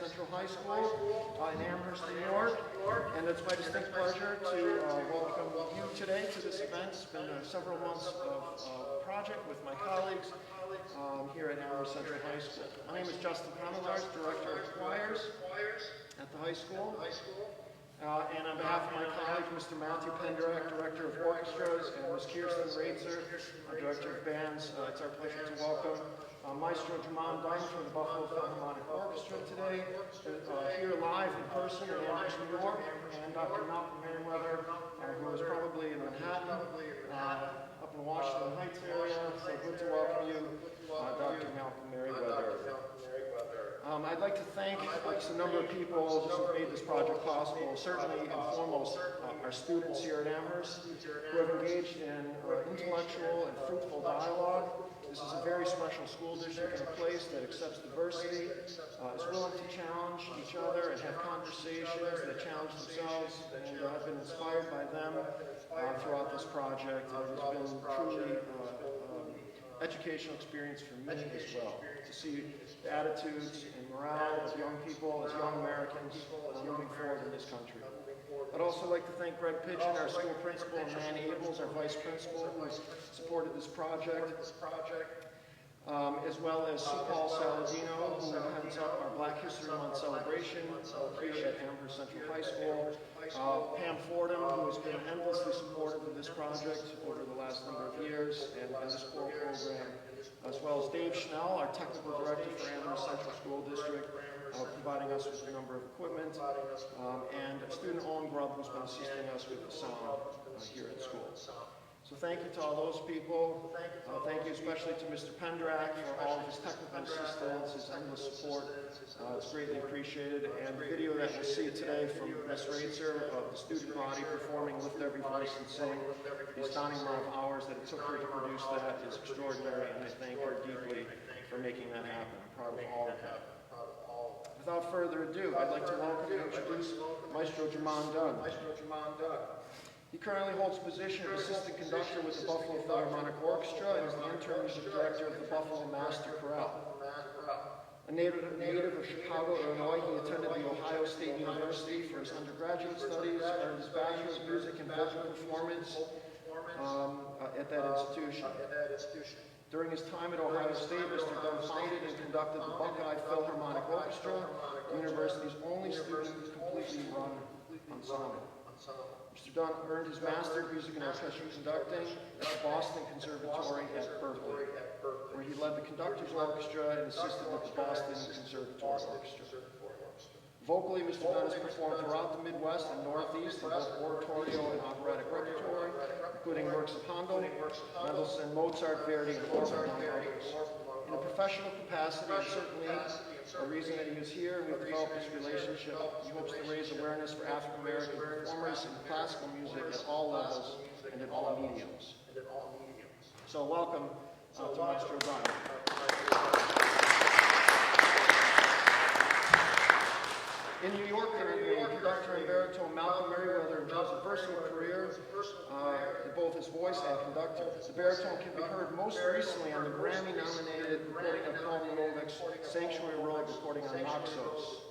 Central High School in Amherst, New York. And it's my distinct pleasure to welcome you today to this event. It's been several months of project with my colleagues here at Amherst Central High School. My name is Justin Pomietlarz, Director of Choirs at the high school. And on behalf of my colleague, Mr. Matthew Penderak, Director of Orchestras, and Ms. Kirsten Raitzer, Director of Bands, it's our pleasure to welcome Maestro Jaman Dunn from the Buffalo Philharmonic Orchestra today, here live in person in Amherst, New York, and Dr. Malcolm Merriweather, who is probably in Manhattan, up in Washington Heights area. So good to welcome you, Dr. Malcolm Merriweather. I'd like to thank a number of people who made this project possible. Certainly and foremost, our students here at Amherst who have engaged in intellectual and fruitful dialogue. This is a very special school district in a place that accepts diversity, is willing to challenge each other and have conversations that challenge themselves, and I've been inspired by them throughout this project. It has been truly educational experience for me as well, to see the attitudes and morale of young people, as young Americans moving forward in this country. I'd also like to thank Greg Pigeon, our school principal, and Nan Abels, our vice principal, who has supported this project, as well as Sue Paul Saladino, who heads up our Black History Month celebration here at Amherst Central High School, Pam Fordham, who has been endlessly supportive of this project over the last number of years and this choral program, as well as Dave Schnell, our technical director for Amherst Central School District, providing us with a number of equipment, and student Owen Grubb, who's been assisting us with the sound here at school. So thank you to all those people. Thank you especially to Mr. Penderak for all of his technical assistance, his endless support. It's greatly appreciated. And the video that we'll see today from Ms. Raitzer of the student body performing Lift Every Voice and Sing, the stunning amount of hours that it took her to produce that is extraordinary, and I thank her deeply for making that happen. I'm proud of all of that. Without further ado, I'd like to welcome and introduce Maestro Jaman Dunn. He currently holds the position of Assistant Conductor with the Buffalo Philharmonic Orchestra and is the Interim Music Director of the Buffalo Master Chorale. A native of Chicago, Illinois, he attended the Ohio State University for his undergraduate studies, earned his Bachelor of Music and Vocal Performance at that institution. During his time at Ohio State, Mr. Dunn founded and conducted the Buckeye Philharmonic Orchestra, the university's only student-completely run ensemble. Mr. Dunn earned his Master of Music and Orchestral Conducting at the Boston Conservatory at Berkeley, where he led the Conductor's Orchestra and assisted with the Boston Conservatory Orchestra. Vocally, Mr. Dunn has performed throughout the Midwest and Northeast in both oratorio and operatic repertoire, including works of Handel, Mendelssohn, Mozart, Verdi, and Horvath, among others. In a professional capacity, and certainly a reason that he is here, we've developed this relationship. He hopes to raise awareness for African American performers in classical music at all levels and at all mediums. So welcome to Maestro Dunn. In New York, currently, conductor and baritone Malcolm Merriweather enjoys a versatile career in both his voice and conductor. The baritone can be heard most recently on the Grammy-nominated recording of Paul Novik's Sanctuary Road recording on Naxos.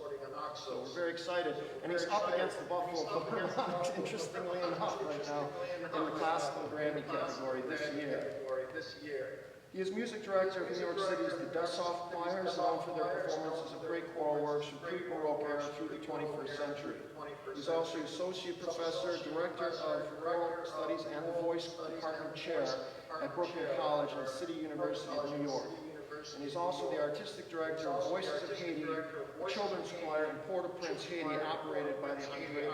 So we're very excited. And he's up against the Buffalo Philharmonic, interestingly enough, right now, in the classical Grammy category this year. He is music director of New York City's the Dessoff Choirs, known for their performances of great choral works from pre-Baroque era through the 21st century. He's also associate professor, director of choral studies, and the voice department chair at Brooklyn College and the City University of New York. And he's also the artistic director of Voices of Haiti, a children's choir in Port-au-Prince, Haiti, operated by the Andrea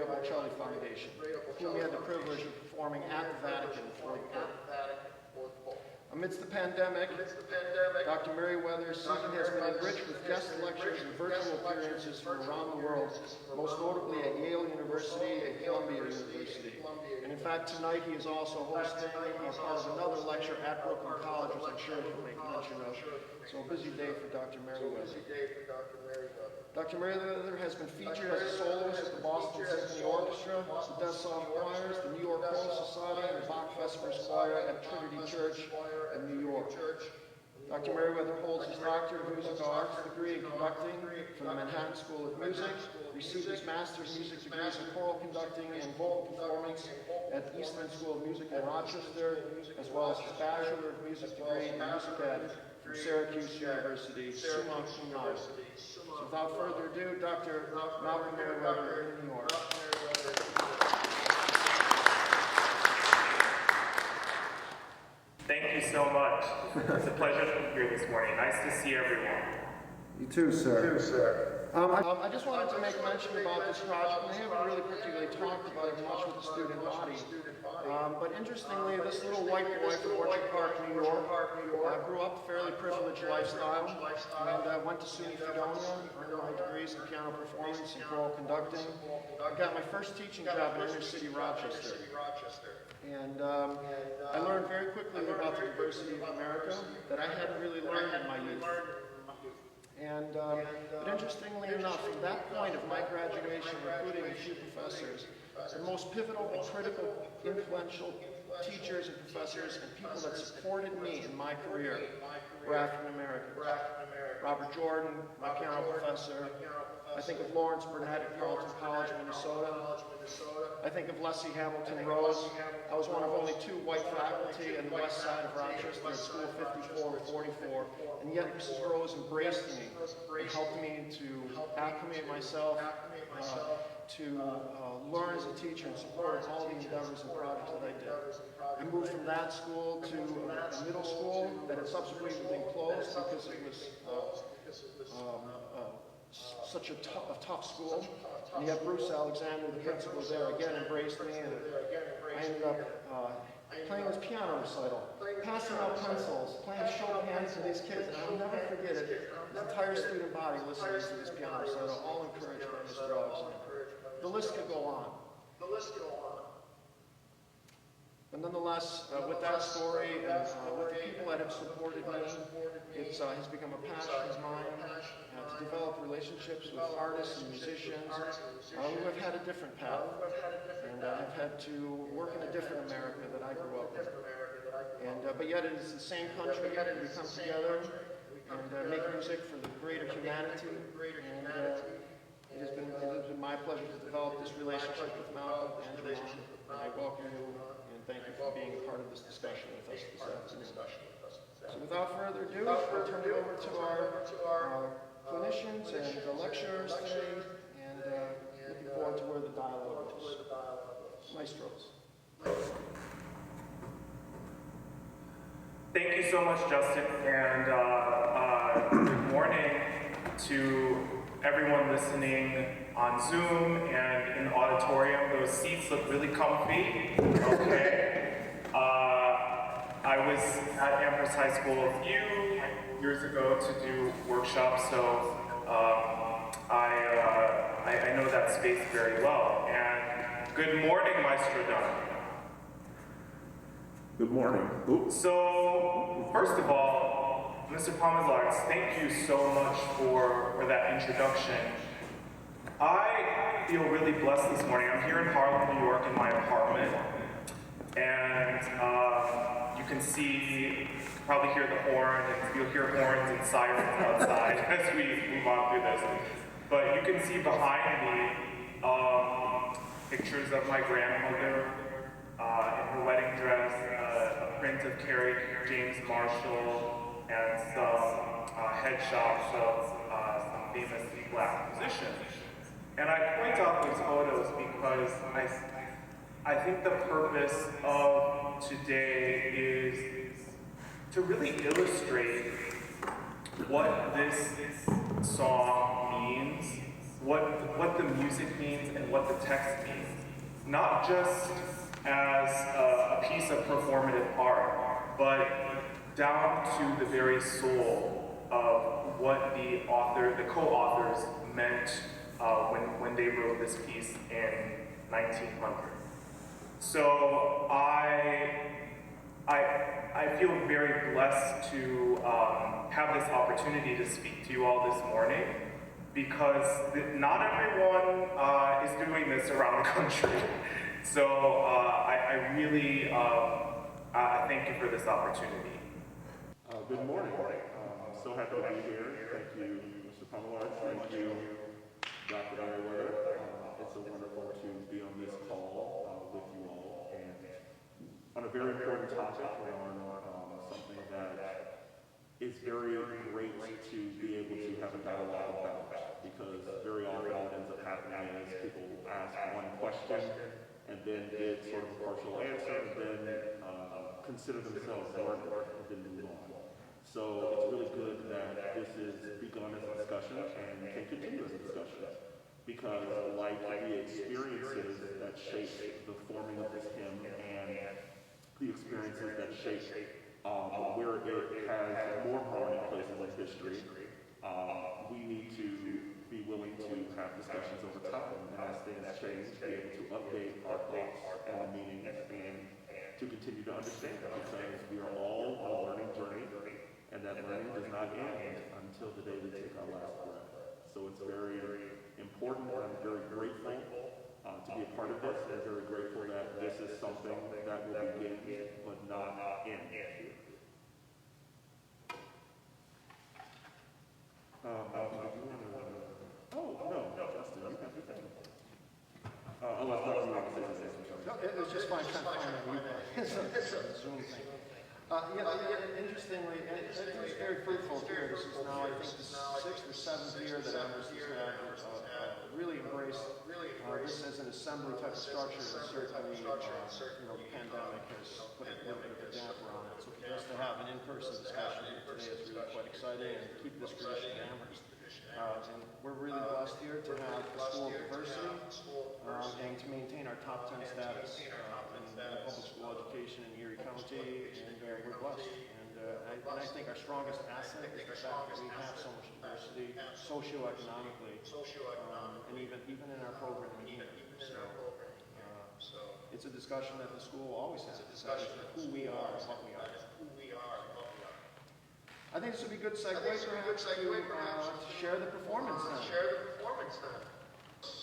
Bocelli Foundation, with whom he had the privilege of performing at the Vatican for the Pope. Amidst the pandemic, Dr. Merriweather's season has been enriched with guest lectures and virtual appearances from around the world, most notably at Yale University and Columbia University. And in fact, tonight he is also hosting as part of another lecture at Brooklyn College, which I'm sure he'll make mention of. So a busy day for Dr. Merriweather. Dr. Merriweather has been featured as a soloist with the Boston Symphony Orchestra, the Dessoff Choirs, the New York Choral Society, and the Bach Vespers Choir at Trinity Church in New York. Dr. Merriweather holds his Doctor of Musical Arts degree in conducting from the Manhattan School of Music, received his Master's Music degrees in choral conducting and vocal performance at the Eastman School of Music in Rochester, as well as his Bachelor of Music degree in Music Ed from Syracuse University, summa cum laude. So without further ado, Dr. Malcolm Merriweather in New York. Thank you so much. It's a pleasure to be here this morning. Nice to see everyone. You too, sir. I just wanted to make mention about this project. We haven't really particularly talked about it much with the student body. But interestingly, this little white boy from Orchard Park, New York, grew up a fairly privileged lifestyle and went to SUNY Fredonia, earned my degrees in piano performance and choral conducting. I got my first teaching job in inner city Rochester. And I learned very quickly about the diversity of America that I hadn't really learned in my youth. And but interestingly enough, from that point of my graduation, including a few professors, the most pivotal and critical, influential teachers and professors and people that supported me in my career were African Americans. Robert Jordan, my piano professor. I think of Lawrence Burnett at Carleton College, Minnesota. I think of Leslie Hamilton Rose. I was one of only 2 white faculty on the west side of Rochester at School 54 and 44, and yet Mrs. Rose embraced me and helped me to acclimate myself, to learn as a teacher and support all the endeavors and projects that I did. I moved from that school to a middle school that had subsequently been closed because it was such a tough school. And yet Bruce Alexander, the principal there, again embraced me, and I ended up playing this piano recital, passing out pencils, playing Chopin to these kids, and I'll never forget it. The entire student body listening to this piano recital, all encouraged by Mr. Alexander. The list could go on. But nonetheless, with that story and with the people that have supported me, it has become a passion of mine to develop relationships with artists and musicians who have had a different path and have had to work in a different America that I grew up in. And, but yet it is the same country, and we come together and make music for the greater humanity. And it has been my pleasure to develop this relationship with Malcolm and Jaman, and I welcome you. Thank you for being a part of this discussion with us this afternoon. So without further ado, I'll turn it over to our clinicians and the lecturers today, and looking forward to where the dialogue goes. Maestros. Thank you so much, Justin, and good morning to everyone listening on Zoom and in the auditorium. Those seats look really comfy. Okay. I was at Amherst High School a few years ago to do workshops, so I know that space very well. And good morning, Maestro Dunn. Good morning. Oops. So, first of all, Mr. Pomietlarz, thank you so much for that introduction. I feel really blessed this morning. I'm here in Harlem, New York in my apartment, and you can see, probably hear the horn, and you'll hear horns and sirens outside as we move on through this. But you can see behind me pictures of my grandmother in her wedding dress, a print of Carrie James Marshall, and some headshots of some famous Black musicians. And I point out these photos because I think the purpose of today is to really illustrate what this song means, what the music means, and what the text means. Not just as a piece of performative art, but down to the very soul of what the co-authors meant when they wrote this piece in 1900. So I feel very blessed to have this opportunity to speak to you all this morning, because not everyone is doing this around the country. So I really thank you for this opportunity. Good morning. So happy to be here. Thank you, Mr. Pomietlarz. Thank you, Dr. Merriweather. It's so wonderful to be on this call with you all, and on a very important topic, on something that is very great to be able to have a dialogue about, because very often what ends up happening is people ask one question and then get sort of a partial answer and then consider themselves learned and then move on. So it's really good that this is begun as a discussion and can continue as a discussion, because like the experiences that shape the forming of this hymn and the experiences that shape where it has more prominent places in history, we need to be willing to have discussions over time, and as things change, be able to update our thoughts and the meanings, and to continue to understand, because we are all on a learning journey, and that learning does not end until the day we take our last breath. So it's very important, and I'm very grateful to be a part of this. I'm very grateful that this is something that will begin but not end here. Justin, you have your thing. Unless Dr. you want to say something. No, it was just fine trying to find out it's a Zoom thing. Interestingly, it's very fruitful here. This is now, I think, the 6th or 7th year that Amherst has really embraced this as an assembly type of structure, and certainly, the pandemic has put a little bit of a damper on it. So for us to have an in-person discussion here today is really quite exciting, and keep this tradition in Amherst. And we're really blessed here to have a school of diversity and to maintain our top 10 status in public school education in Erie County, and we're blessed. And I think our strongest asset is the fact that we have so much diversity socioeconomically, and even in our programming here. So it's a discussion that the school always has, who we are and what we are. I think this would be a good segue to share the performance now.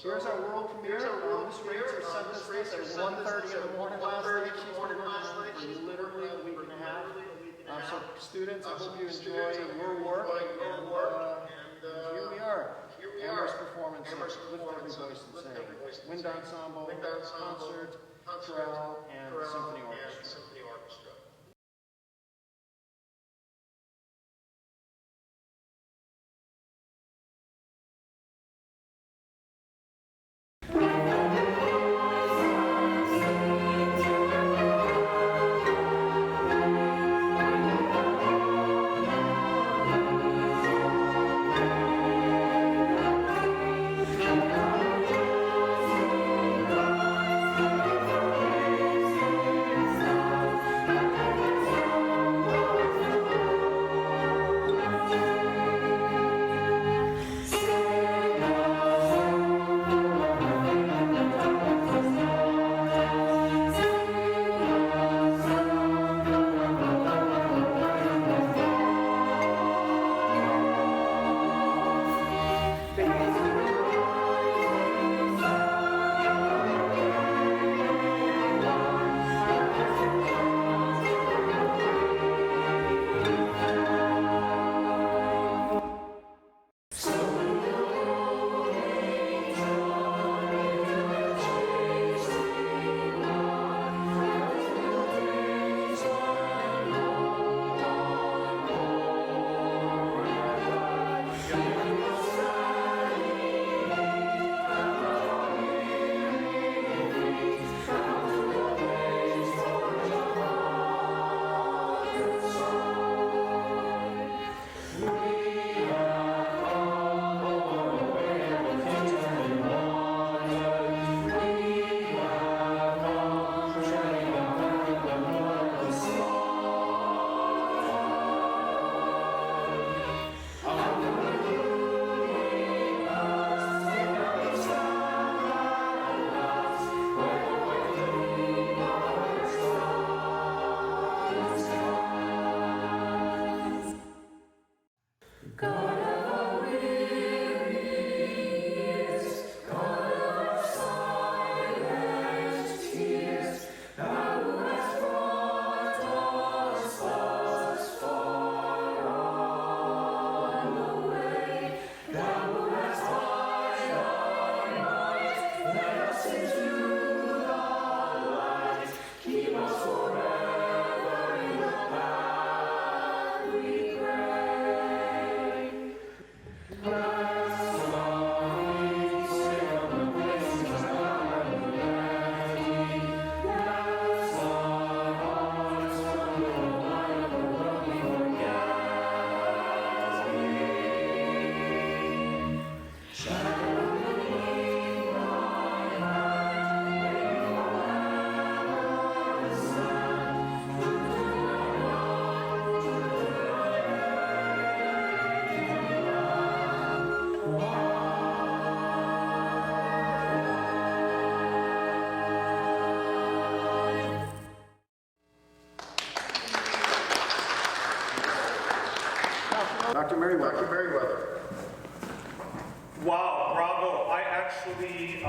Here's our world premiere. Miss Rachel sent us this at 1:30 in the morning last night. She's been working on it for literally a week and a half. So students, I hope you enjoy your work. And here we are. Amherst performance. Lift every voice and sing. Wind Ensemble, concert, chorale, and Symphony Orchestra. Dr. Merriweather. Dr. Merriweather. Wow, bravo. I actually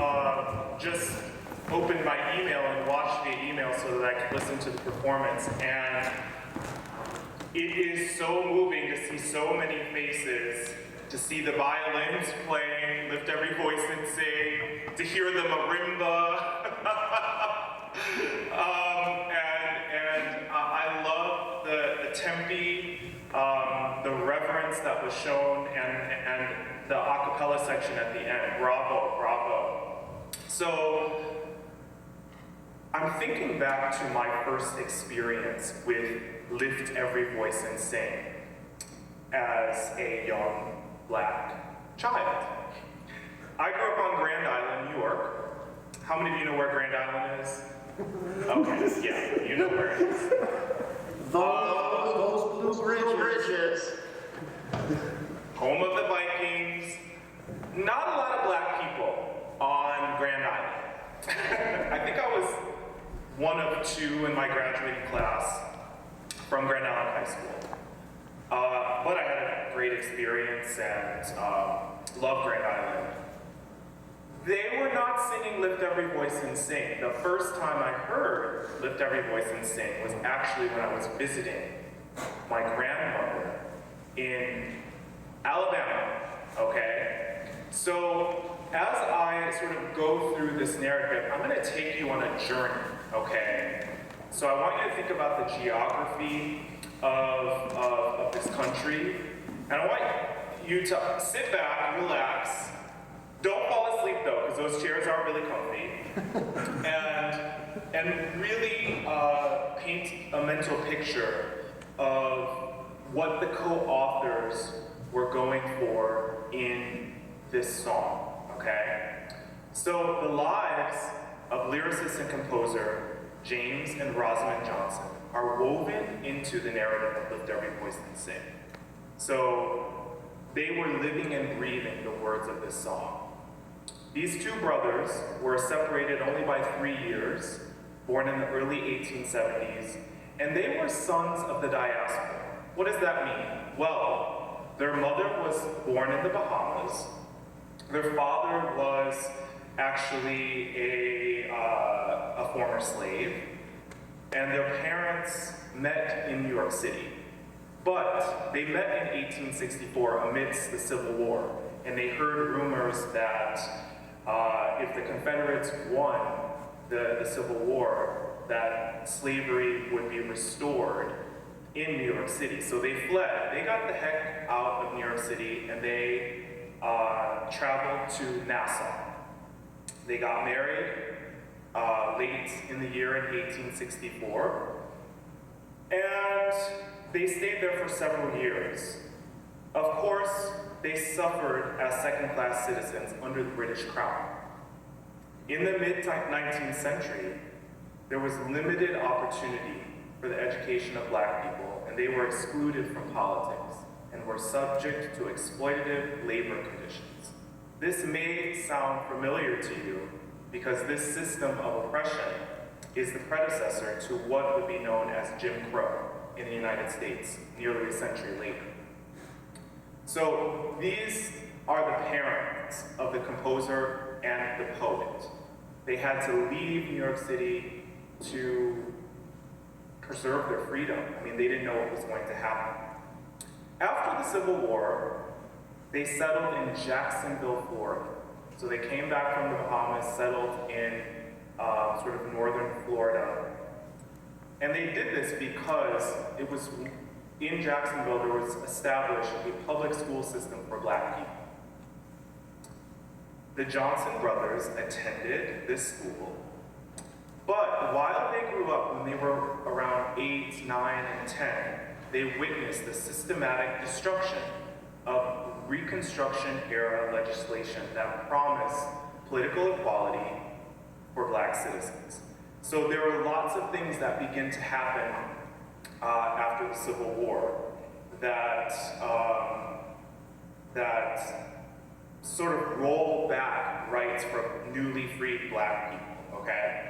just opened my email and watched the email so that I could listen to the performance. And it is so moving to see so many faces, to see the violins playing, lift every voice and sing, to hear the marimba. and I love the tempi, the reverence that was shown, and the a cappella section at the end. Bravo, bravo. So, I'm thinking back to my first experience with Lift Every Voice and Sing as a young black child. I grew up on Grand Island, New York. How many of you know where Grand Island is? Okay, yeah, you know where it is. Those blue bridges. Home of the Vikings. Not a lot of black people on Grand Island. I think I was one of two in my graduating class from Grand Island High School. But I had a great experience and loved Grand Island. They were not singing Lift Every Voice and Sing. The first time I heard Lift Every Voice and Sing was actually when I was visiting my grandmother in Alabama, okay? So as I sort of go through this narrative, I'm gonna take you on a journey, okay? So I want you to think about the geography of this country, and I want you to sit back, relax. Don't fall asleep though, because those chairs aren't really comfy. and really paint a mental picture of what the co-authors were going for in this song, okay? So the lives of lyricist and composer James and Rosamond Johnson are woven into the narrative of Lift Every Voice and Sing. So they were living and breathing the words of this song. These two brothers were separated only by 3 years, born in the early 1870s, and they were sons of the diaspora. What does that mean? Well, their mother was born in the Bahamas. Their father was actually a former slave, and their parents met in New York City. But they met in 1864 amidst the Civil War, and they heard rumors that if the Confederates won the Civil War, that slavery would be restored in New York City. So they fled. They got the heck out of New York City, and they traveled to Nassau. They got married late in the year in 1864, and they stayed there for several years. Of course, they suffered as second-class citizens under the British Crown. In the mid-19th century, there was limited opportunity for the education of black people, and they were excluded from politics and were subject to exploitative labor conditions. This may sound familiar to you because this system of oppression is the predecessor to what would be known as Jim Crow in the United States nearly a century later. So these are the parents of the composer and the poet. They had to leave New York City to preserve their freedom. I mean, they didn't know what was going to happen. After the Civil War, they settled in Jacksonville, Florida. So they came back from the Bahamas, settled in sort of northern Florida. And they did this because it was in Jacksonville there was established a public school system for black people. The Johnson brothers attended this school, but while they grew up, when they were around 8, 9, and 10, they witnessed the systematic destruction of Reconstruction-era legislation that promised political equality for black citizens. So there were lots of things that began to happen after the Civil War that sort of rolled back rights for newly freed black people, okay?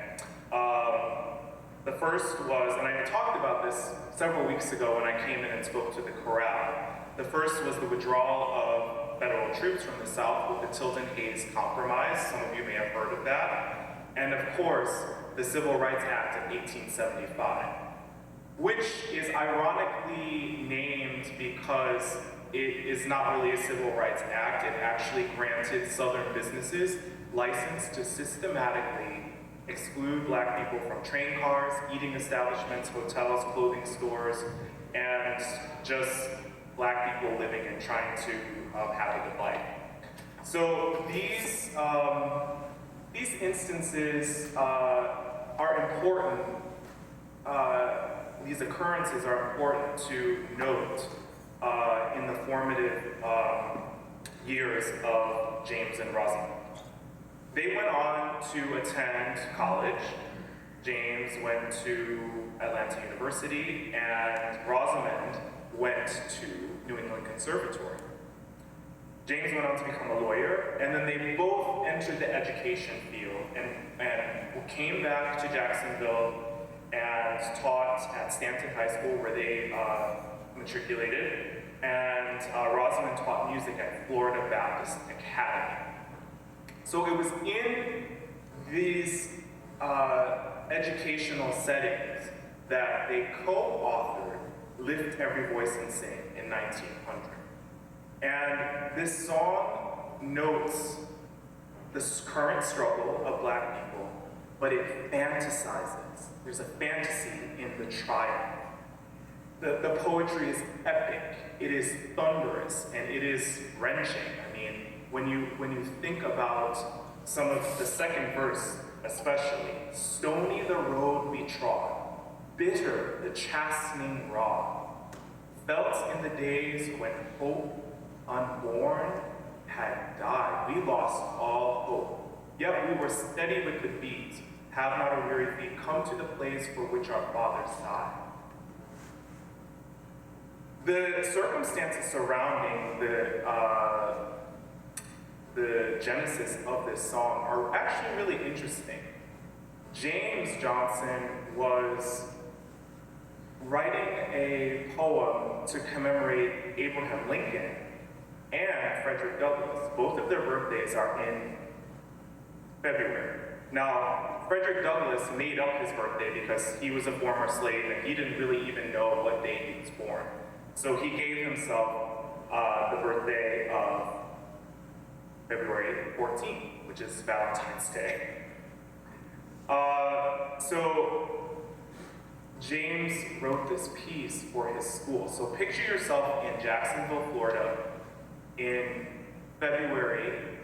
The first was, and I talked about this several weeks ago when I came in and spoke to the chorale, The first was the withdrawal of federal troops from the South with the Tilden-Hayes Compromise. Some of you may have heard of that. And of course, the Civil Rights Act of 1875, which is ironically named because it is not really a civil rights act. It actually granted Southern businesses license to systematically exclude black people from train cars, eating establishments, hotels, clothing stores, and just black people living and trying to have a good life. So these instances are important. These occurrences are important to note in the formative years of James and Rosamond. They went on to attend college. James went to Atlanta University, and Rosamond went to New England Conservatory. James went on to become a lawyer, and then they both entered the education field and came back to Jacksonville and taught at Stanton High School, where they matriculated, and Rosamond taught music at Florida Baptist Academy. So it was in these educational settings that they co-authored Lift Every Voice and Sing in 1900. And this song notes the current struggle of black people, but it fantasizes. There's a fantasy in the triumph. The poetry is epic, it is thunderous, and it is wrenching. I mean, when you think about some of the second verse, especially, stony the road we trod, bitter the chastening rod, felt in the days when hope unborn had died. We lost all hope, yet we were steady with the beat, have not a weary feet, come to the place for which our fathers died. The circumstances surrounding the genesis of this song are actually really interesting. James Johnson was writing a poem to commemorate Abraham Lincoln and Frederick Douglass. Both of their birthdays are in February. Now, Frederick Douglass made up his birthday because he was a former slave and he didn't really even know what day he was born. So he gave himself the birthday of February 14th, which is Valentine's Day. So James wrote this piece for his school. So picture yourself in Jacksonville, Florida, in February.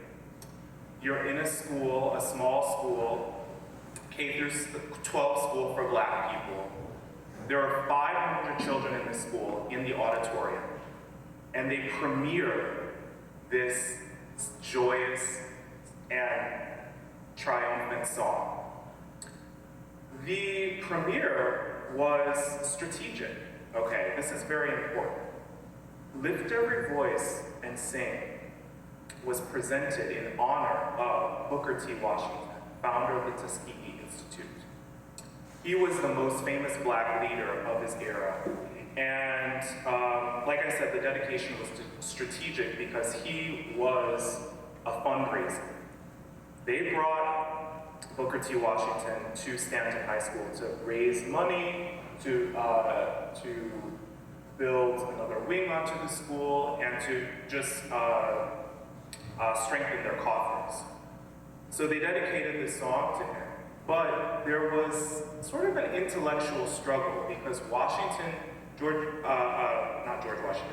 You're in a school, a small school, K through 12 school for black people. There are 500 children in this school in the auditorium, and they premiere this joyous and triumphant song. The premiere was strategic. Okay, this is very important. Lift Every Voice and Sing was presented in honor of Booker T. Washington, founder of the Tuskegee Institute. He was the most famous black leader of his era. And like I said, the dedication was strategic because he was a fundraiser. They brought Booker T. Washington to Stanton High School to raise money, to build another wing onto the school, and to just strengthen their coffers. So they dedicated this song to him. But there was sort of an intellectual struggle because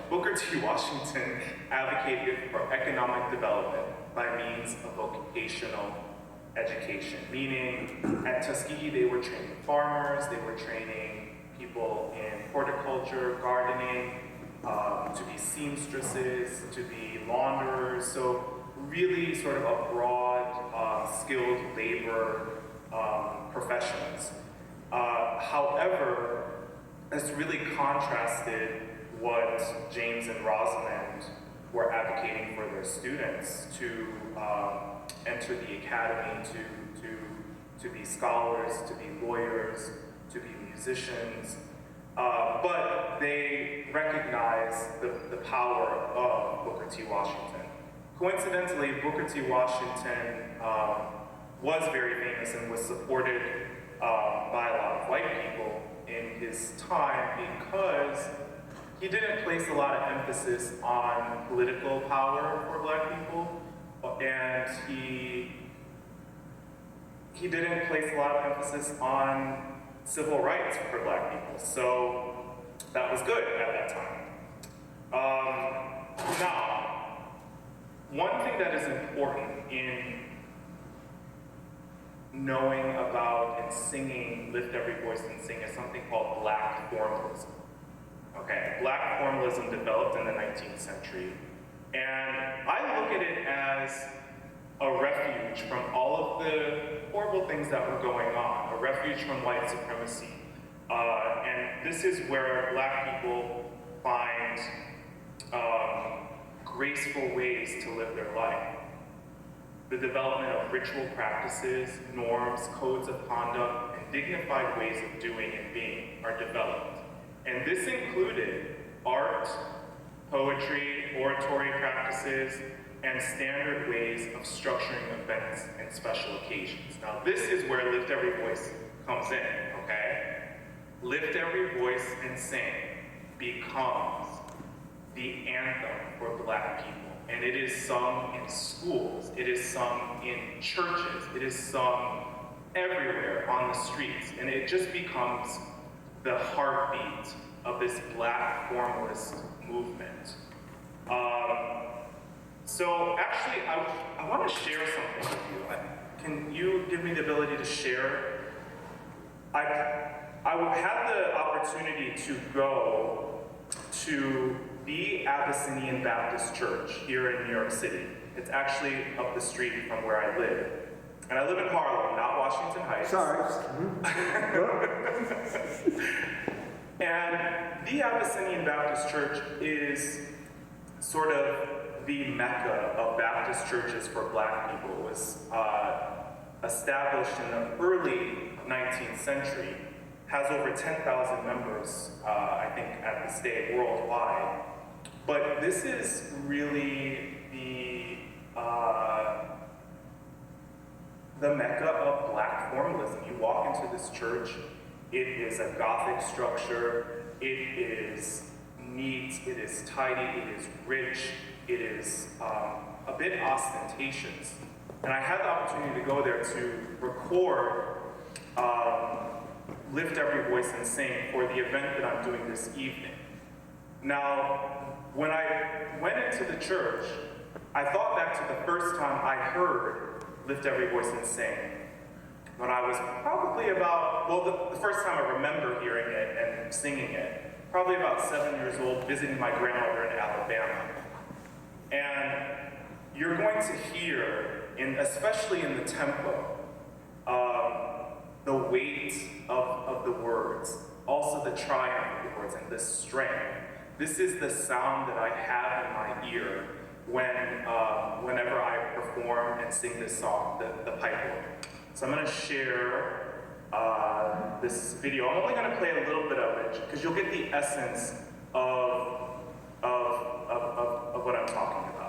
Booker T. Washington advocated for economic development by means of vocational education, meaning at Tuskegee they were training farmers, they were training people in horticulture, gardening, to be seamstresses, to be launderers, so really sort of a broad, skilled labor professions. However, this really contrasted what James and Rosamond were advocating for their students to enter the academy, to be scholars, to be lawyers, to be musicians. But they recognize the power of Booker T. Washington. Coincidentally, Booker T. Washington was very famous and was supported by a lot of white people in his time because he didn't place a lot of emphasis on political power for black people, and he didn't place a lot of emphasis on civil rights for black people. So that was good at that time. Now, one thing that is important in knowing about and singing Lift Every Voice and Sing is something called black formalism. Okay, black formalism developed in the 19th century. And I look at it as a refuge from all of the horrible things that were going on, a refuge from white supremacy. And this is where black people find graceful ways to live their life. The development of ritual practices, norms, codes of conduct, and dignified ways of doing and being are developed. And this included art, poetry, oratory practices, and standard ways of structuring events and special occasions. Now, this is where Lift Every Voice comes in, okay? Lift Every Voice and Sing becomes the anthem for black people. And it is sung in schools, it is sung in churches, it is sung everywhere on the streets, and it just becomes the heartbeat of this black formalist movement. So actually, I want to share something with you. Can you give me the ability to share? I had the opportunity to go to the Abyssinian Baptist Church here in New York City. It's actually up the street from where I live. And I live in Harlem, not Washington Heights. Sorry. And the Abyssinian Baptist Church is sort of the mecca of Baptist churches for black people. It was established in the early 19th century, has over 10,000 members, I think, at this day worldwide. But this is really the mecca of black formalism. You walk into this church, it is a Gothic structure, it is neat, it is tidy, it is rich, it is a bit ostentatious. And I had the opportunity to go there to record Lift Every Voice and Sing for the event that I'm doing this evening. Now, when I went into the church, I thought back to the first time I heard Lift Every Voice and Sing, when I was probably about, well, the first time I remember hearing it and singing it, probably about 7 years old, visiting my grandmother in Alabama. And you're going to hear, especially in the tempo, the weight of the words, also the triumph of the words and the strength. This is the sound that I have in my ear whenever I perform and sing this song, the pipe organ. So I'm going to share this video. I'm only going to play a little bit of it because you'll get the essence of what I'm talking about.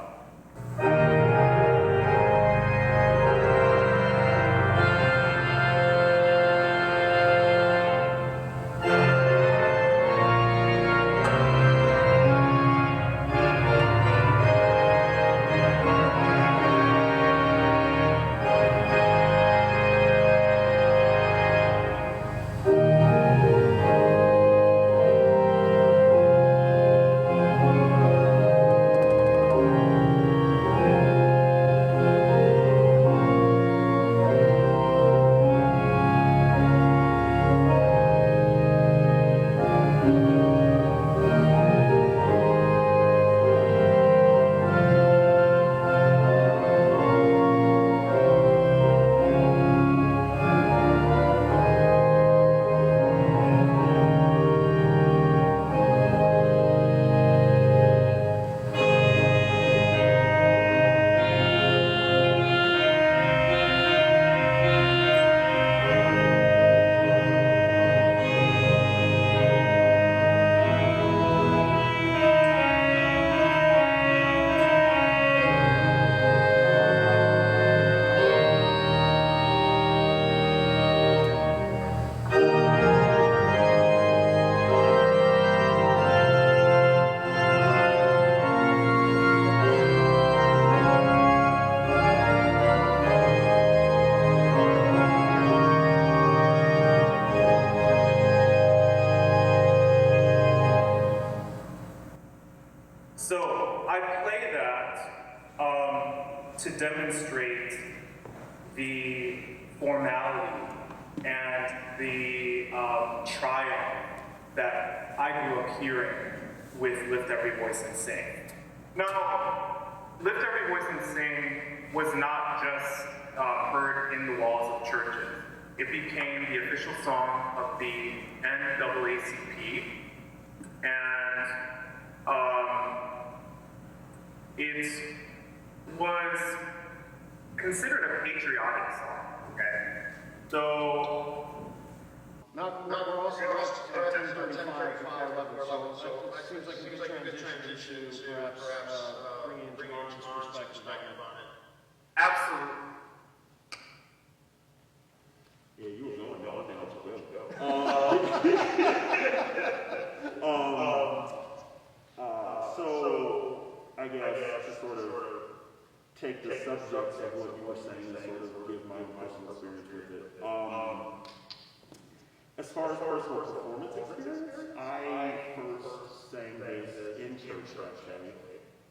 formality and the triumph that I grew up hearing with Lift Every Voice and Sing. Now, Lift Every Voice and Sing was not just heard in the walls of churches. It became the official song of the NAACP, and it was considered a patriotic song, okay? So, Now, we're also at 10:35 before 11, so it seems like a good transition to perhaps bringing in Jaman's perspective on it. absolutely. Yeah, you were going down, I think that's good. So, I guess to sort of take the subject of what you were saying and sort of give my personal experience with it. As far as personal performance experience, I first sang this in church actually.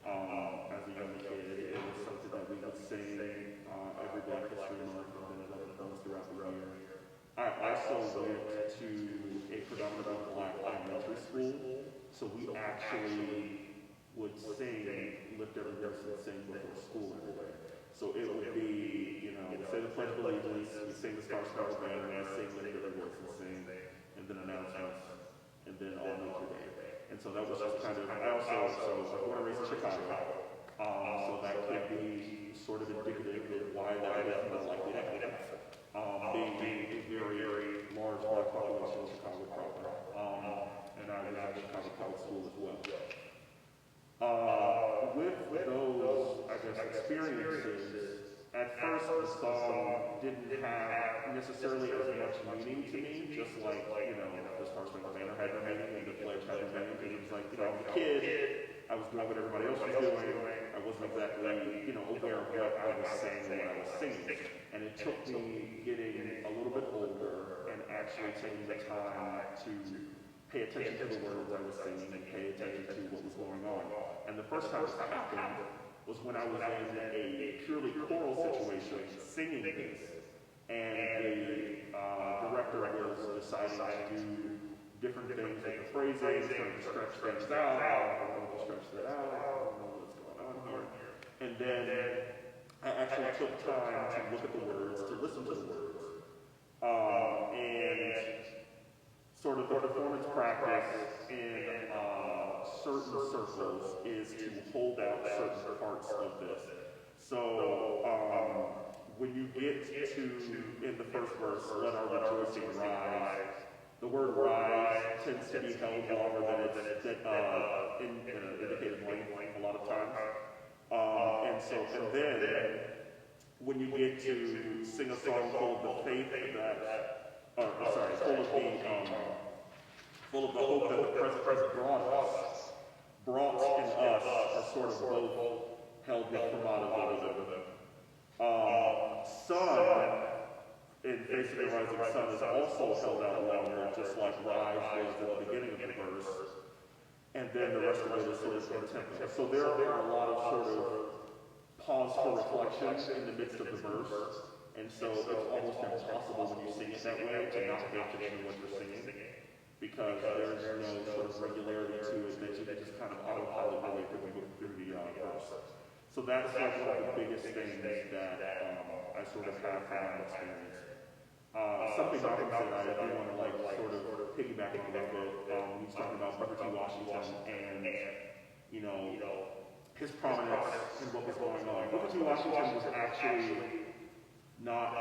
As a young kid, it was something that we would sing every Black History Month and then at other times throughout the year. I also went to a predominantly Black elementary school, so we actually would sing, lift every voice and sing before school every day. So it would be, you know, we say the Pledge of Allegiance, we sing the Star Spangled Banner, and I sing lift every voice and sing, and then announcements, and then all Nature Day. And so that was just kind of, I was born and raised in Chicago, so that could be sort of indicative of why that is more likely to happen. Being a very large Black population in Chicago proper, and I was at Chicago Public School as well. With those, I guess, experiences, at first the song didn't have necessarily as much meaning to me, just like, you know, the Star Spangled Banner had no meaning and the Pledge had no meaning. It was like, you know, I was a kid, I was doing what everybody else was doing, I wasn't exactly, you know, aware of what I was saying and what I was singing. And it took me getting a little bit older and actually taking the time to pay attention to the words I was singing and pay attention to what was going on. And the first time this happened was when I was in a purely choral situation singing this, and the director was deciding to do different things with the phrasing, trying to stretch things out, I don't know to stretch that out, I don't know what's going on here. And then I actually took time to look at the words, to listen to the words, and sort of the performance practice in certain circles is to hold out certain parts of this. So when you get to, in the first verse, let our rejoicing rise, the word rise tends to be held longer than it's indicated length a lot of times. And then when you get to sing a song full of the faith that, full of the hope that the present brought in us are sort of both held with fermatas over them. Sun, in Facing the Rising Sun, is also held out longer, just like rise was at the beginning of the verse. And then the rest of it is sort of in tempo. So there are a lot of sort of pause for reflection in the midst of the verse. And so it's almost impossible when you sing it that way to not pay attention to what you're singing, because there's no sort of regularity to it that you can just kind of autopilot your way through the verse. So that's like one of the biggest things that I sort of have from my experience. Something Malcolm said I do want to like sort of piggyback on a little bit. He was talking about Booker T. Washington and, you know, his prominence in what was going on. Booker T. Washington was actually not,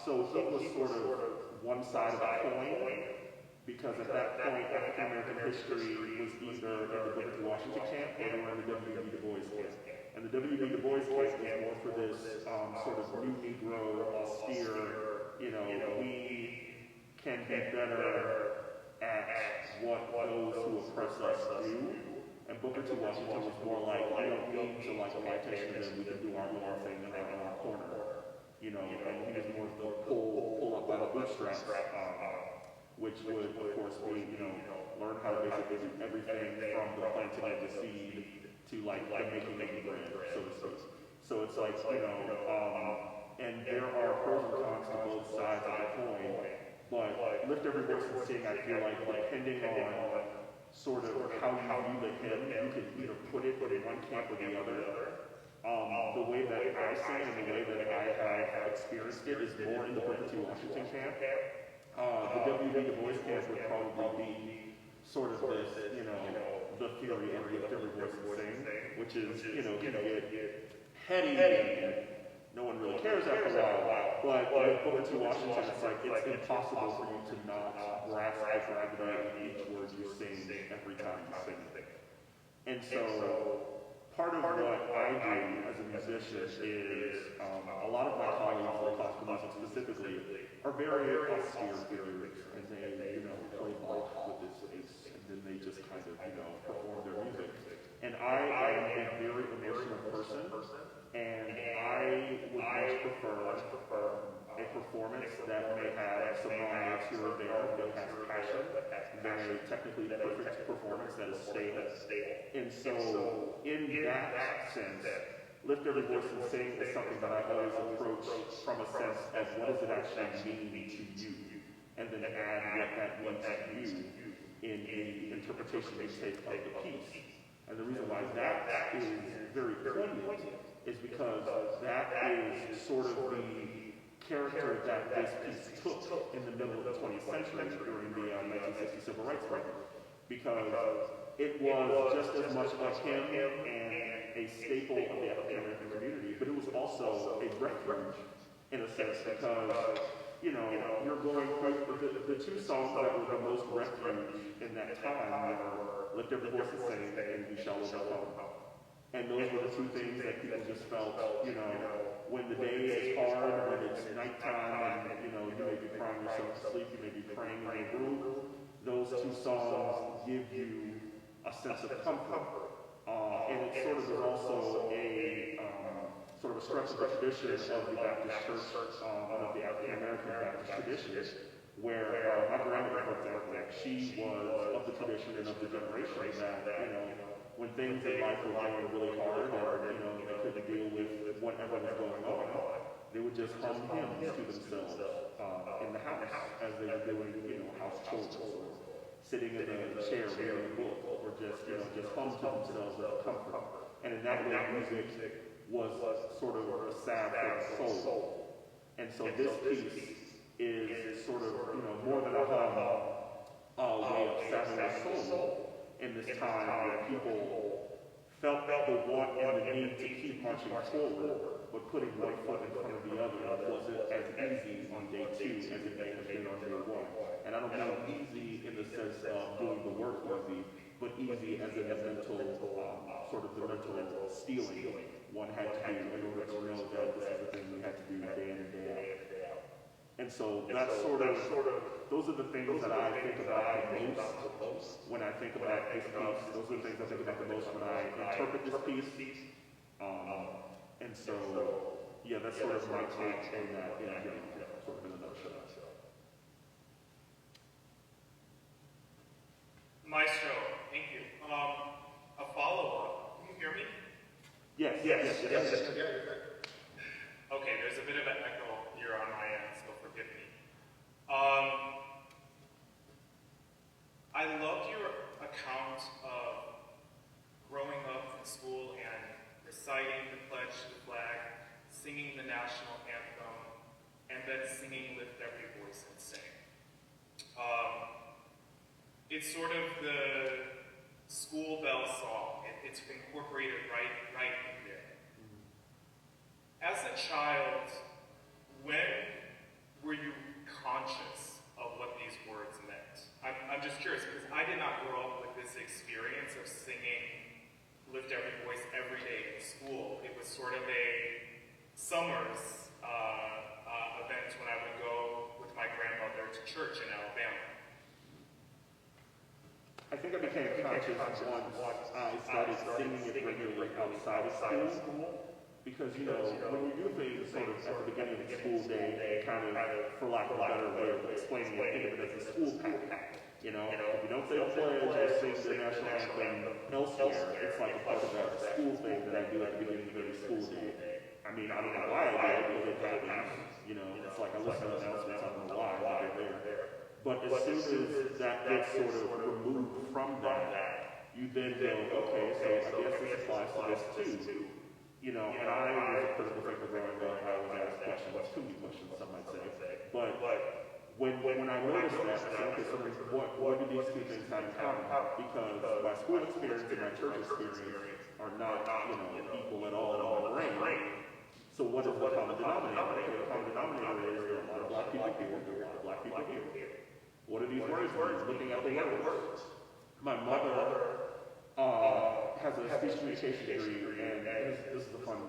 so he was sort of one side of a coin, because at that point, African American history was either in the Booker T. Washington camp or they were in the W.B. Du Bois camp. And the W.B. Du Bois camp was more for this sort of new Negro, austere, you know, we can be better at what those who oppress us do. And Booker T. Washington was more like, we don't need to like pay attention to them, we can do our own thing in our corner. You know, and he was more of the pull up by the bootstraps, which would, of course, be, you know, learn how to basically do everything from the planting of the seed to, like, the making of the bread, so to speak. So it's like, you know, and there are pros and cons to both sides. Lift Every Voice and Sing, I feel like, depending on sort of how you view the hymn, you can either put it in one camp or the other. The way that I sing and the way that I have experienced it is more in the Booker T. Washington camp. The W.B. Du Bois camp would probably be sort of this, the theory of Lift Every Voice and Sing, which is, can get heady and no one really cares after a while. But with Booker T. Washington, it's like it's impossible for you to not grasp the gravity of each word you sing every time you sing it. And so part of what I do as a musician is a lot of my colleagues in classical music specifically are very austere figures, and they, play Bach with this face, and then they just kind of, perform their music. And I am a very emotional person, and I would much prefer a performance that may have some wrong notes here or there, that has passion, than a technically perfect performance that is stable. And so, in that sense, Lift Every Voice and Sing is something that I always approach from a sense of what does it actually mean to you, and then add what that means to you in the interpretation you take of the piece. And the reason why that is very poignant is because that is sort of the character that this piece took in the middle of the 20th century during the 1960 Civil Rights Movement. Because it was just as much a hymn and a staple of the African-American community, but it was also a refuge, in a sense, because, you're going through the two songs that were the most refuge in that time were Lift Every Voice and Sing and We Shall Overcome. And those were the two things that people just felt, when the day is hard, when it's nighttime, and, you may be crying yourself to sleep, you may be praying in your room, those two songs give you a sense of comfort. And it sort of is also a sort of a stretch of the tradition of the Baptist Church, of the African-American Baptist tradition, where my grandmother, for example, she was of the tradition and of the generation that, when things in life were going really hard or, they couldn't deal with whatever was going on, they would just hum hymns to themselves in the house as they were doing, house chores, or sitting in a chair reading a book, or just hum to themselves with comfort. And in that way, music was sort of a salve for the soul. And so this piece is sort of, more than a hum, way of salving the soul in this time where people felt the want and the need to keep marching forward, but putting one foot in front of the other wasn't as easy on day 2 as it may have been on day 1. And I don't mean easy in the sense of doing the work easy, but easy as in the mental, sort of the mental stealing one had to do in order to know that this is the thing we had to do day in and day out. And so that's sort of, those are the things that I think about the most when I think about this piece. Those are the things I think about the most when I interpret this piece. And so, yeah, that's sort of my take on that, sort of in a nutshell. Maestro, thank you. A follow-up. Can you hear me? Yes. Okay, there's a bit of an echo here on my end, so forgive me. I loved your account of growing up in school and reciting the pledge to the flag, singing the national anthem, and then singing Lift Every Voice and Sing. It's sort of the school bell song. It's incorporated right in there. As a child, when were you conscious of what these words meant? I'm just curious, because I did not grow up with this experience of singing Lift Every Voice every day in school. It was sort of a summer's event when I would go with my grandmother to church in Alabama. I think I became conscious once I started singing it regularly outside of school. Because, when you do things sort of at the beginning of the school day, kind of, for lack of a better way of explaining it, think of it as a school pack. If you don't say the pledge or sing the national anthem elsewhere, it's like a part of that school thing that I do at the beginning of every school day. I mean, I don't know why I do it, but it happens. It's like I listen to announcements, I don't know why, but they're there. But as soon as that gets sort of removed from that, you then go, okay, so I guess this applies to this too. You know, and I was a critical thinker growing up. I always asked questions, too many questions, some might say. But when I noticed that, I said, okay, so what do these two things have in common? Because my school experience and my church experience are not, equal at all in my brain. So what is the common denominator? Okay, the common denominator is there are a lot of black people here, there are a lot of black people here. What do these words mean? Looking at the words. My mother has a speech communication degree, and this is a fun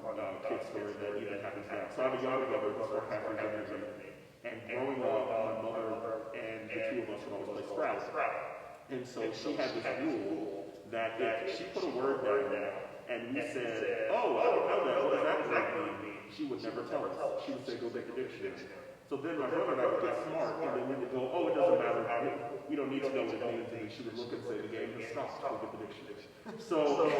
kid story that even happens now. So I have a younger brother who's 4.5 years younger than me. And growing up, my mother and the two of us would always play Scrabble. And so she had this rule that if she put a word down there, and we said, oh, I don't know that, what does that word mean? She would never tell us. She would say, go get the dictionary. So then my brother and I would get smart, and then we would go, oh, it doesn't matter, we don't need to know what it means, and she would look and say, the game has stopped, go get the dictionary. So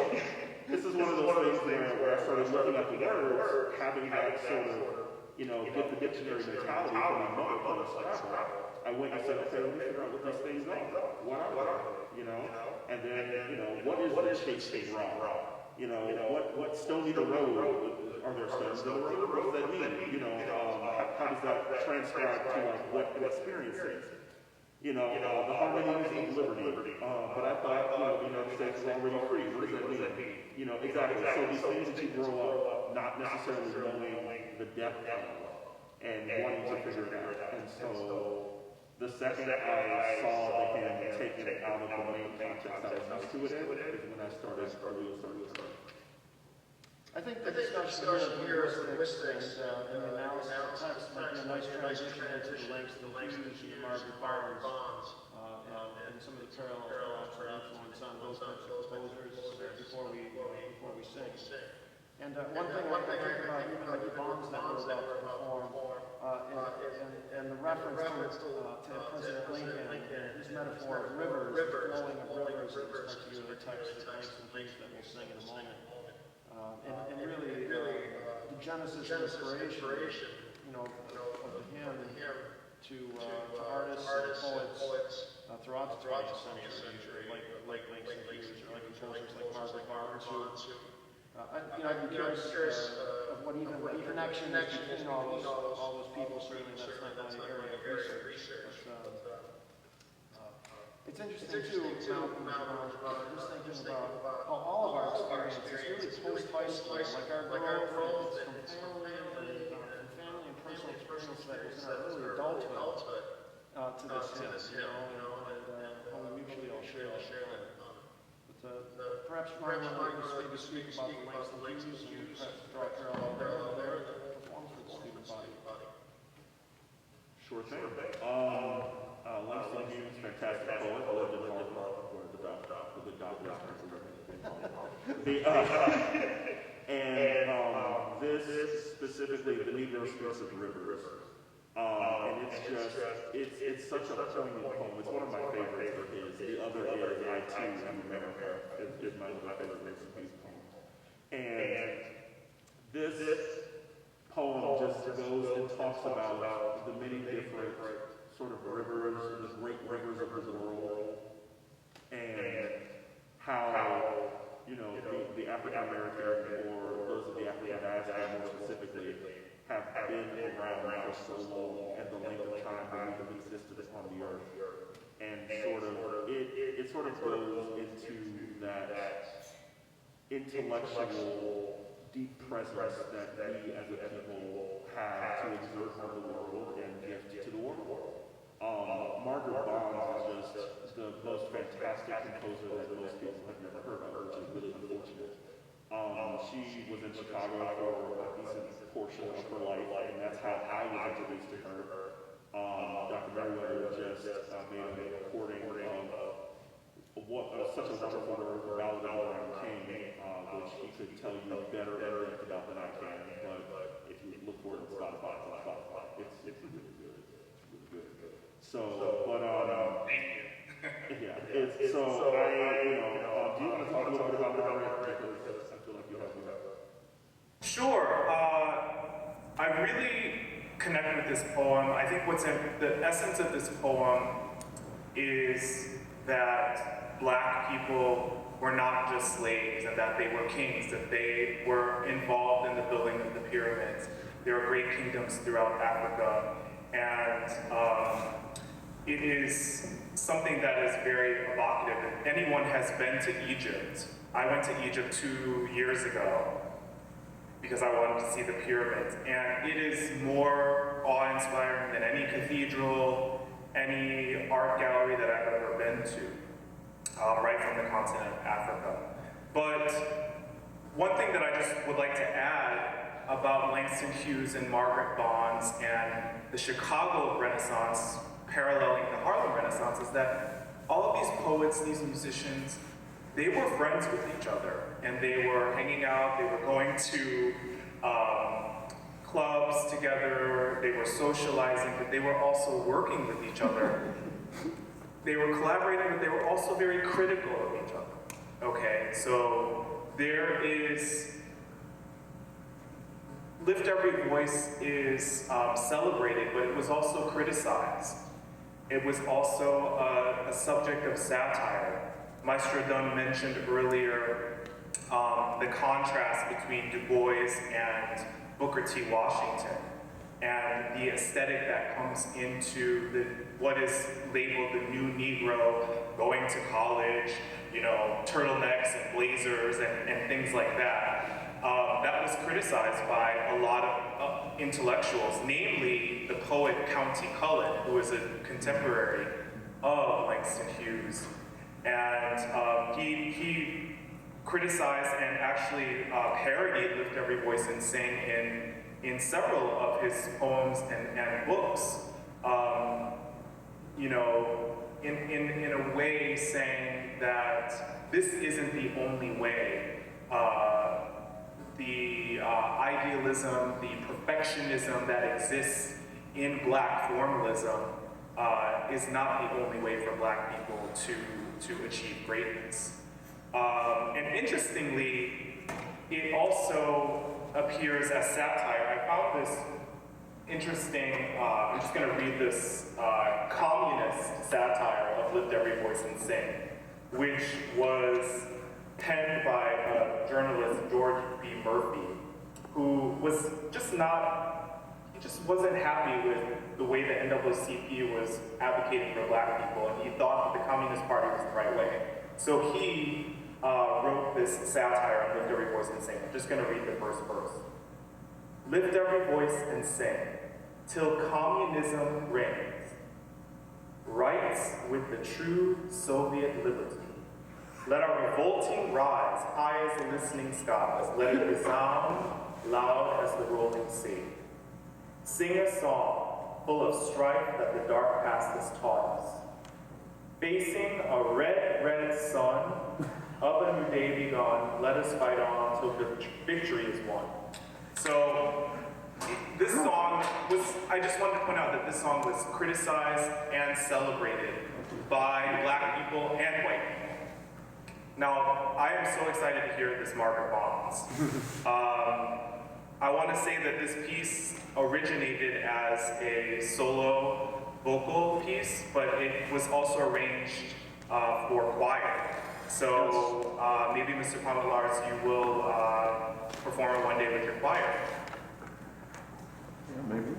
this is one of those things where I started looking at the words, having that sort of, get the dictionary mentality from my mother playing Scrabble. I went and said, okay, let me figure out what these things are. What are they? And then, what is the chasing rock? What stony the road? Are there stones in the road? What does that mean? How does that transcribe to what an experience is? The harmonies of liberty. But I thought, the United States is already free. What does that mean? Exactly. So these things that you grow up not necessarily knowing the depth of and wanting to figure it out. And so the second I saw the hymn taken out of the main context I was used to it is when I started really starting to study. I think the discussion here of linguistics and the analysis of text might be a nice transition into the Langston, Hughes, and the Margaret bonds, and some of the parallel influence on those types of composers before we sing. And one thing I think about even like the bonds that we're about to perform, and the reference to President Lincoln and his metaphor of rivers, the flowing of rivers in this particular text that Langston Hughes that we'll sing in a moment. And really, the genesis and inspiration, of the hymn to artists and poets throughout the 20th century, like Langston Hughes or like composers like Margaret who, I'd be curious of what even the connection is between all those people. Certainly, that's not my area of research. But it's interesting too, Malcolm, just thinking about how all of our experience is really post-high school, like our growth from family and personal experience that was in our early adulthood to this hymn, and how we mutually all share that. But perhaps Ryan will maybe speak about the Langston Hughes and perhaps draw a parallel there and perform for the student body. Sure thing. Langston Hughes, fantastic poet, lived in Harlem, where the good doctor is currently and this specifically, the Negro speaks of rivers. And it's such a poignant poem. It's one of my favorites of his. The other is I Too Am America, is my other favorite Langston Hughes poem. And this poem just goes and talks about the many different sort of rivers, the great rivers of the world, and how, the African American, or those of the African diaspora more specifically, have been around for so long and the length of time that we have existed upon the earth. And it sort of goes into that intellectual deep presence that we as a people have to exert on the world and give to the world. Margaret Bonds is just the most fantastic composer that most people have never heard of, which is really unfortunate. She was in Chicago for a decent portion of her life, and that's how I was introduced to her. Dr. Merriweather just made a recording of such a wonderful work, The Ballad of Around King, which he could tell you better in depth about than I can, but if you look for it on Spotify, it's really good. It's really good. So, but, yeah, do you want to talk a little bit about Margaret? Because I feel like you have to. Sure. I really connect with this poem, I think the essence of this poem is that Black people were not just slaves and that they were kings, that they were involved in the building of the pyramids. There are great kingdoms throughout Africa, and it is something that is very evocative. If anyone has been to Egypt, I went to Egypt 2 years ago because I wanted to see the pyramids, and it is more awe-inspiring than any cathedral, any art gallery that I've ever been to, right from the continent of Africa. But one thing that I just would like to add about Langston Hughes and Margaret Bonds and the Chicago Renaissance paralleling the Harlem Renaissance is that all of these poets, these musicians, they were friends with each other, and they were hanging out, they were going to clubs together, they were socializing, but they were also working with each other. They were collaborating, but they were also very critical of each other. Okay, so there is, Lift Every Voice is celebrated, but it was also criticized. It was also a subject of satire. Maestro Dunn mentioned earlier the contrast between Du Bois and Booker T. Washington, and the aesthetic that comes into what is labeled the new Negro, going to college, you know, turtlenecks and blazers and things like that. That was criticized by a lot of intellectuals, namely the poet County Cullen, who was a contemporary of Langston Hughes. And he criticized and actually parodied Lift Every Voice and Sing in several of his poems and books. You know, in a way saying that this isn't the only way. The idealism, the perfectionism that exists in Black formalism is not the only way for Black people to achieve greatness. And interestingly, it also appears as satire. I found this interesting, I'm just gonna read this communist satire of Lift Every Voice and Sing, which was penned by journalist George B. Murphy, who was just he just wasn't happy with the way the NAACP was advocating for Black people, and he thought that the Communist Party was the right way. So he wrote this satire on Lift Every Voice and Sing. I'm just gonna read the first verse. Lift every voice and sing, till communism reigns. Rights with the true Soviet liberty. Let our revolting rise high as the listening skies. Let it resound loud as the rolling sea. Sing a song full of strife that the dark past has taught us. Facing a red, red sun of a new day begun, let us fight on till victory is won. So this song was, I just wanted to point out that this song was criticized and celebrated by Black people and white people. Now, I am so excited to hear this Margaret Bonds. I want to say that this piece originated as a solo vocal piece, but it was also arranged for choir. So maybe Mr. Pomietlarz, you will perform it one day with your choir. Yeah, maybe.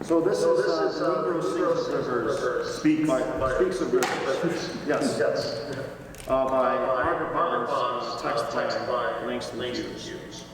So this is the Negro Sings of Rivers. Speaks of Rivers. Yes. By Margaret Bonds, text by Langston Hughes.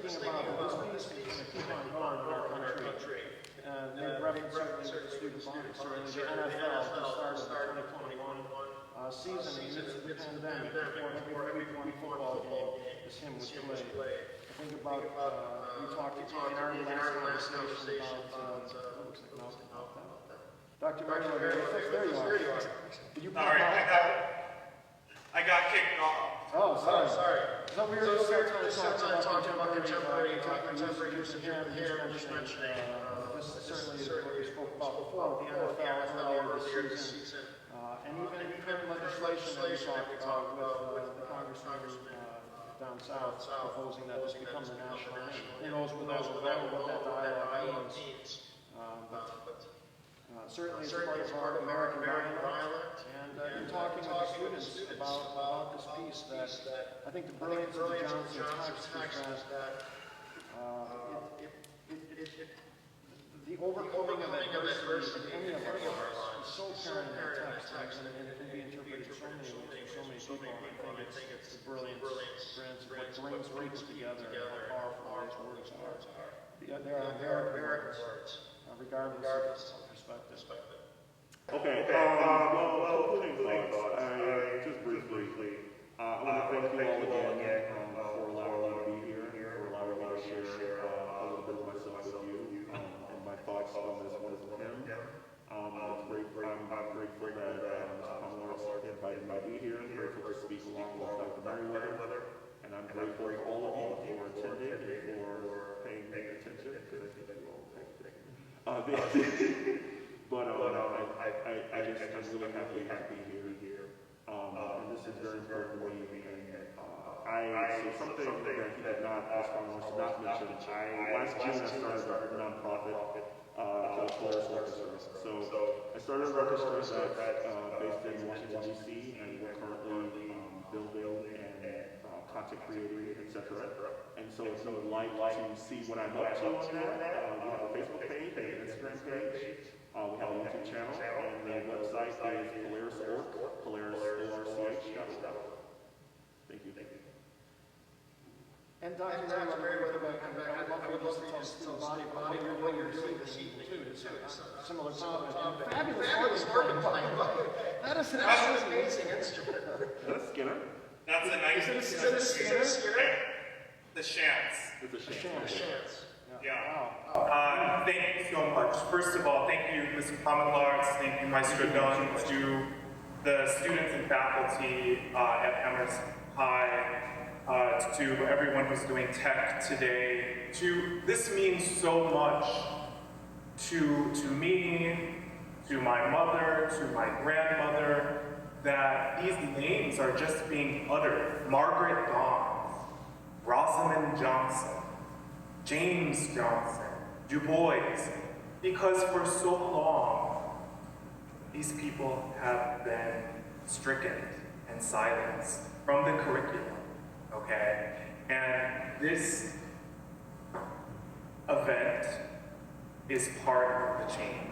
Just thinking about this piece is going to keep on going in our country. They've referenced certainly to the student body, certainly the NFL just started the 2021 season in the midst of the pandemic. Before every week one football game, this hymn was played. I think about, we talked in our last conversation about, looks like Malcolm about that. Dr. Merriweather, there you are. Did you pop out? I got kicked off. Oh, sorry. So we were just trying to talk about contemporary use of hymn, just mentioning, this certainly is what we spoke about before, the NFL earlier this season. And even current legislation that we talked about with the congressman down south proposing that this become the national hymn. Who knows what that dialogue means. Certainly it's part of our American dialect, and in talking with the students about this piece, that I think the brilliance of the Johnson text is that the overcoming of adversity in any of our lives is so apparent in that text, and it can be interpreted so many ways for so many people, and I think it's the brilliance what brings people together, and how powerful those words are. There are American words, regardless of perspective. Okay, well, couple things, just briefly, I want to thank you all again for allowing me to be here, for allowing me to share a little bit of myself with you, and my thoughts on this wonderful hymn. I'm grateful that Mr. Pomietlarz invited me to be here. I'm grateful to speak along with Dr. Merriweather, and I'm grateful for all of you for attending and for paying attention, because I think you all pay attention. But I'm really happy to be here. And this is very important to me. And so something that he did not, as Pomietlarz did not mention, last June I started a nonprofit called Choral Activities. So I started an orchestra that's based in Washington, D.C., and we're currently building and content creating, etc. And so if you would like to see what I'm up to on that, we have a Facebook page and an Instagram Dr. Merriweather, I would love for you just to tell us what you're doing this evening, too. It's a similar topic. Fabulous organ playing. That is an amazing instrument. That's Skinner. That's a nice. Is it a Skinner? The chants. It's a chant. Yeah. Thank you so much. First of all, thank you, Mr. Pomietlarz, thank you, Maestro Dunn, to the students and faculty at Amherst High, to everyone who's doing tech today. This means so much to me, to my mother, to my grandmother, that these names are just being uttered. Margaret Dunn, Rosamond Johnson, James Johnson, Du Bois, because for so long, these people have been stricken and silenced from the curriculum, okay? And this event is part of the change.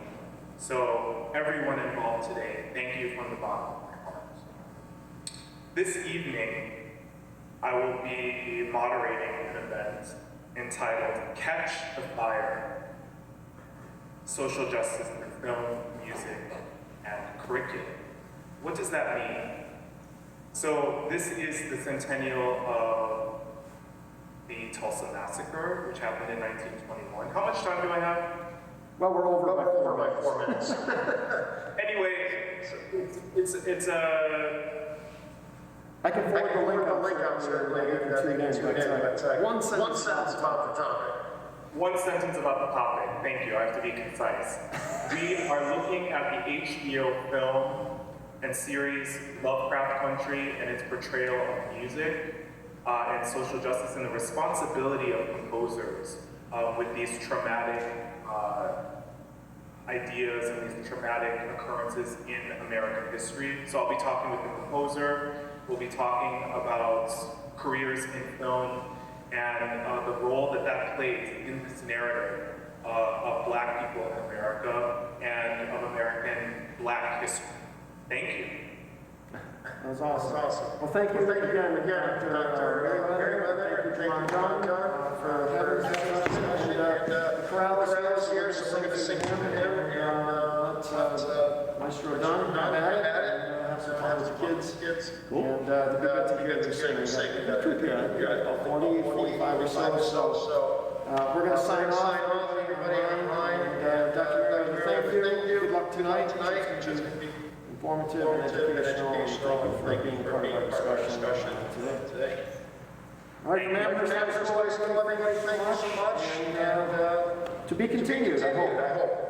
So everyone involved today, thank you from the bottom of my heart. This evening, I will be moderating an event entitled Catch the Fire, Social Justice in Film, Music, and Curriculum. What does that mean? So this is the centennial of the Tulsa Massacre, which happened in 1921. How much time do I have? Well, we're over by 4 minutes. Anyway, it's a... I can forward the link out there later in 2 minutes, but one sentence about the topic. One sentence about the topic. Thank you, I have to be concise. We are looking at the HBO film and series Lovecraft Country and its portrayal of music and social justice and the responsibility of composers with these traumatic ideas and these traumatic occurrences in American history. So I'll be talking with the composer, we'll be talking about careers in film and the role that plays in this narrative of Black people in America and of American Black history. Thank you. That was awesome. Well, thank you again, Dr. Merriweather. Thank you, John, for having us. And the chorale is here, so we're going to sing to him and let Maestro Dunn have at it and have some fun with the kids. Cool. And it'd be good to hear them sing. About 40, 45 or so. We're going to sign off. Everybody online. And Dr. Merriweather, thank you. Good luck tonight. It's going to be informative and educational. Thank you for being part of our discussion today. All right, from Amherst High School, everybody, thank you so much. And to be continued, I hope.